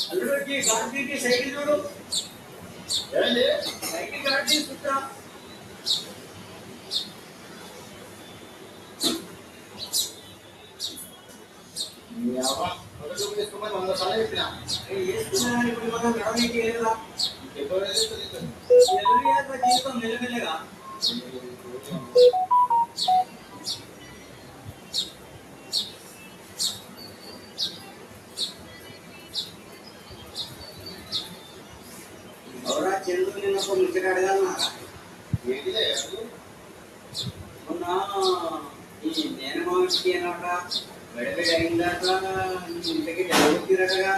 అల్లుడికి గాంధీకి సైకిల్ చూడు ఏంటి సైకిల్ గాంధీ సూత్రం జీవితం మెల్లమెల్లగా ఎవరా చంద్రుడు నిన్నప్పుడు ముచ్చట అడగాలన్నారా మొన్న ఈ మేనమావికి అనమాట విడవిడి అయిందాక ఇంటికి డెవలప్ తిరగగా